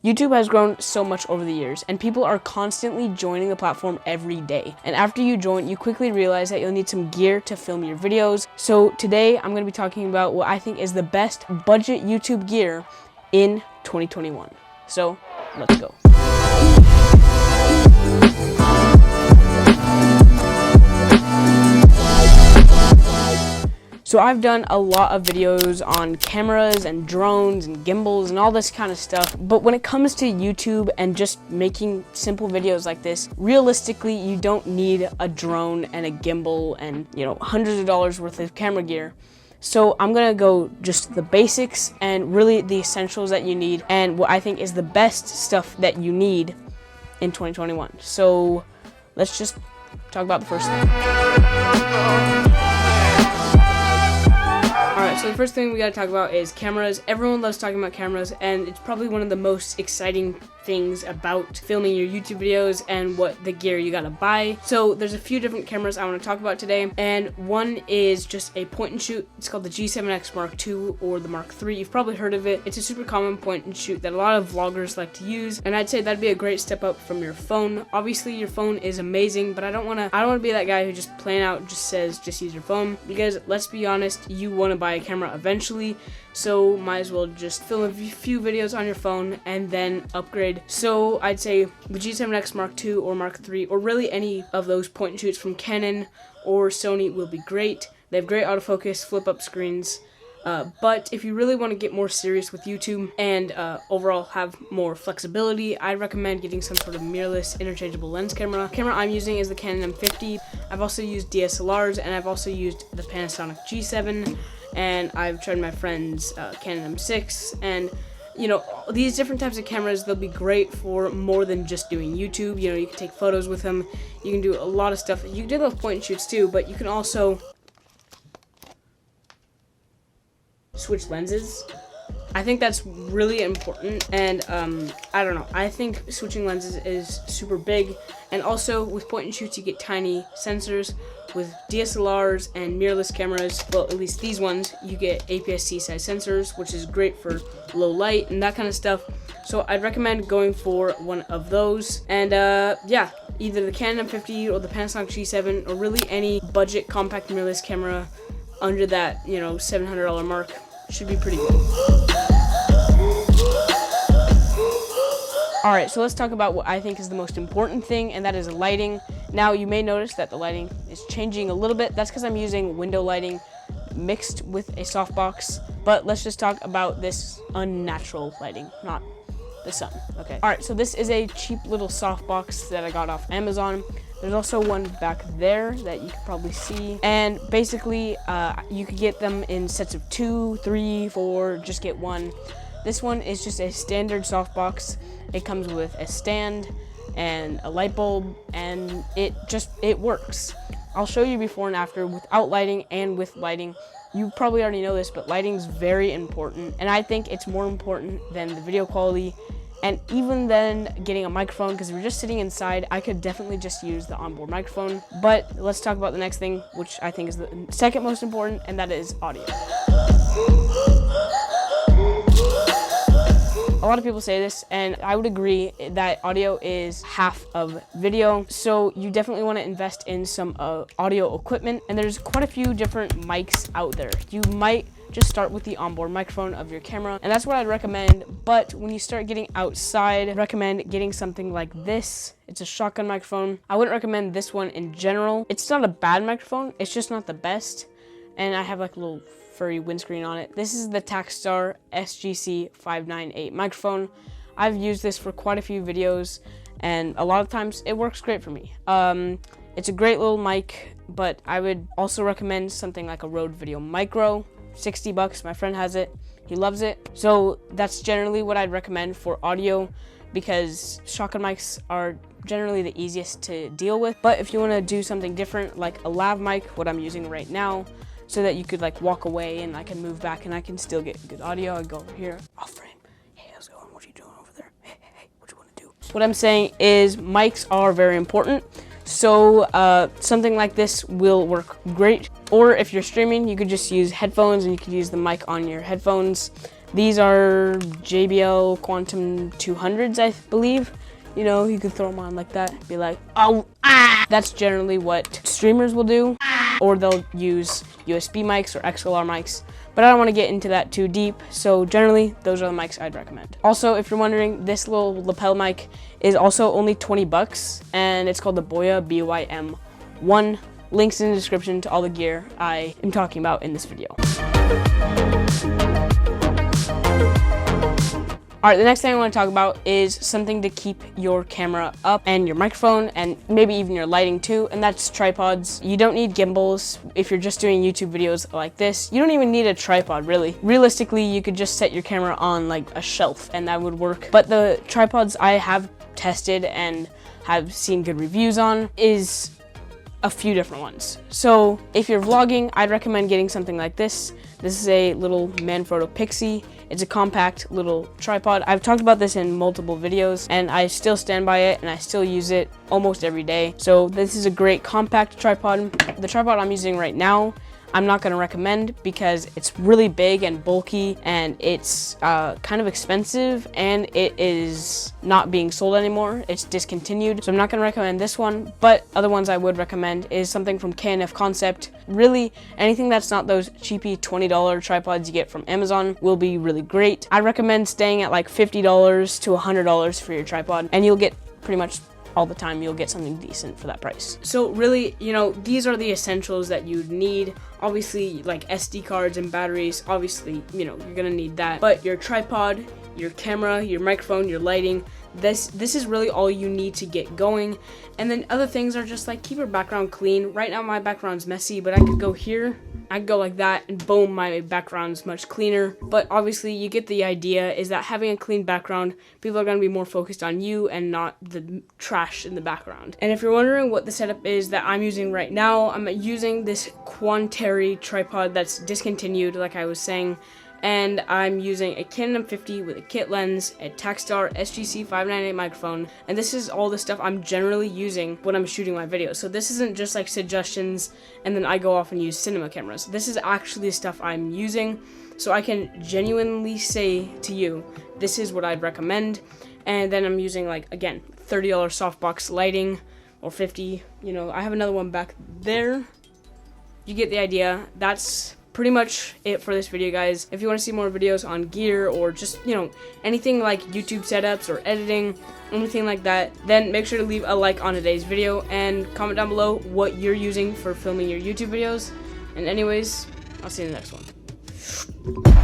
YouTube has grown so much over the years, and people are constantly joining the platform every day. And after you join, you quickly realize that you'll need some gear to film your videos. So today, I'm going to be talking about what I think is the best budget YouTube gear in 2021. So, let's go. So I've done a lot of videos on cameras and drones and gimbals and all this kind of stuff, but when it comes to YouTube and just making simple videos like this, realistically, you don't need a drone and a gimbal and, hundreds of dollars worth of camera gear. So I'm gonna go just the basics and really the essentials that you need and what I think is the best stuff that you need in 2021. So let's just talk about the first thing. Alright, so the first thing we gotta talk about is cameras. Everyone loves talking about cameras, and it's probably one of the most exciting things about filming your YouTube videos and what the gear you gotta buy. So there's a few different cameras I want to talk about today, and one is just a point and shoot. It's called the G7X Mark II or the Mark III. You've probably heard of it. It's a super common point and shoot that a lot of vloggers like to use, and I'd say that'd be a great step up from your phone. Obviously your phone is amazing, but I don't want to be that guy who just plain out just says just use your phone, because let's be honest, you want to buy a camera eventually, so might as well just film a few videos on your phone and then upgrade. So I'd say the G7X Mark II or Mark III, or really any of those point and shoots from Canon or Sony will be great. They have great autofocus, flip up screens, but if you really want to get more serious with YouTube and overall have more flexibility, I recommend getting some sort of mirrorless interchangeable lens camera. The camera I'm using is the Canon M50. I've also used DSLRs, and I've also used the Panasonic G7, and I've tried my friend's Canon M6, and these different types of cameras, they'll be great for more than just doing YouTube. You can take photos with them, you can do a lot of stuff. You can do those point and shoots too, but you can also switch lenses. I think that's really important, and I don't know, I think switching lenses is super big. And also with point and shoots, you get tiny sensors. With DSLRs and mirrorless cameras, well, at least these ones, you get APS-C size sensors, which is great for low light and that kind of stuff. So I'd recommend going for one of those. And yeah, either the Canon M50 or the Panasonic G7, or really any budget compact mirrorless camera under that $700 mark should be pretty good. Alright, so let's talk about what I think is the most important thing, and that is lighting. Now, you may notice that the lighting is changing a little bit. That's because I'm using window lighting mixed with a softbox. But let's just talk about this unnatural lighting, not the sun. Okay. Alright, so this is a cheap little softbox that I got off Amazon. There's also one back there that you can probably see. And basically, you could get them in sets of 2, 3, 4, just get one. This one is just a standard softbox. It comes with a stand and a light bulb, and it works. I'll show you before and after without lighting and with lighting. You probably already know this, but lighting's very important, and I think it's more important than the video quality, and even then getting a microphone, because if you're just sitting inside, I could definitely just use the onboard microphone. But let's talk about the next thing, which I think is the second most important, and that is audio. A lot of people say this, and I would agree that audio is half of video. So you definitely want to invest in some audio equipment, and there's quite a few different mics out there. You might just start with the onboard microphone of your camera, and that's what I'd recommend. But when you start getting outside, I'd recommend getting something like this. It's a shotgun microphone. I wouldn't recommend this one in general. It's not a bad microphone, it's just not the best. And I have like a little furry windscreen on it. This is the Takstar SGC 598 microphone. I've used this for quite a few videos, and a lot of times it works great for me. It's a great little mic, but I would also recommend something like a Rode Video Micro. $60, my friend has it, he loves it. So that's generally what I'd recommend for audio, because shotgun mics are generally the easiest to deal with. But if you want to do something different, like a lav mic, what I'm using right now, so that you could like walk away and I can move back and I can still get good audio, I go over here, off frame. Hey, how's it going? What are you doing over there? Hey, what you want to do? What I'm saying is mics are very important. So something like this will work great. Or if you're streaming, you could just use headphones, and you could use the mic on your headphones. These are JBL Quantum 200s, I believe. You know, you could throw them on like that, be like, oh, ah! That's generally what streamers will do, or they'll use USB mics or XLR mics, but I don't want to get into that too deep, so generally, those are the mics I'd recommend. Also, if you're wondering, this little lapel mic is also only 20 bucks, and it's called the Boya BYM1. Links in the description to all the gear I am talking about in this video. Alright, the next thing I want to talk about is something to keep your camera up and your microphone and maybe even your lighting too, and that's tripods. You don't need gimbals if you're just doing YouTube videos like this. You don't even need a tripod, really. Realistically, you could just set your camera on like a shelf and that would work. But the tripods I have tested and have seen good reviews on is a few different ones. So if you're vlogging, I'd recommend getting something like this. This is a little Manfrotto Pixie. It's a compact little tripod. I've talked about this in multiple videos and I still stand by it and I still use it almost every day. So this is a great compact tripod. The tripod I'm using right now, I'm not going to recommend because it's really big and bulky and it's kind of expensive and it is not being sold anymore. It's discontinued, so I'm not going to recommend this one, but other ones I would recommend is something from KNF Concept. Really, anything that's not those cheapy $20 tripods you get from Amazon will be really great. I recommend staying at like $50 to $100 for your tripod, and you'll get pretty much all the time you'll get something decent for that price. So really, you know, these are the essentials that you'd need. Obviously, like SD cards and batteries, obviously, you know, you're gonna need that. But your tripod, your camera, your microphone, your lighting, this is really all you need to get going. And then other things are just like keep your background clean. Right now my background's messy, but I could go here, I could go like that, and boom, my background's much cleaner. But obviously you get the idea, is that having a clean background, people are going to be more focused on you and not the trash in the background. And if you're wondering what the setup is that I'm using right now, I'm using this Quantary tripod that's discontinued, like I was saying. And I'm using a Canon M50 with a kit lens, a Takstar SGC 598 microphone, and this is all the stuff I'm generally using when I'm shooting my videos. So this isn't just like suggestions and then I go off and use cinema cameras. This is actually stuff I'm using, so I can genuinely say to you, this is what I'd recommend. And then I'm using, like, again, $30 softbox lighting, or 50, you know, I have another one back there. You get the idea. That's pretty much it for this video, guys. If you want to see more videos on gear or just, you know, anything like YouTube setups or editing, anything like that, then make sure to leave a like on today's video and comment down below what you're using for filming your YouTube videos. And anyways, I'll see you in the next one.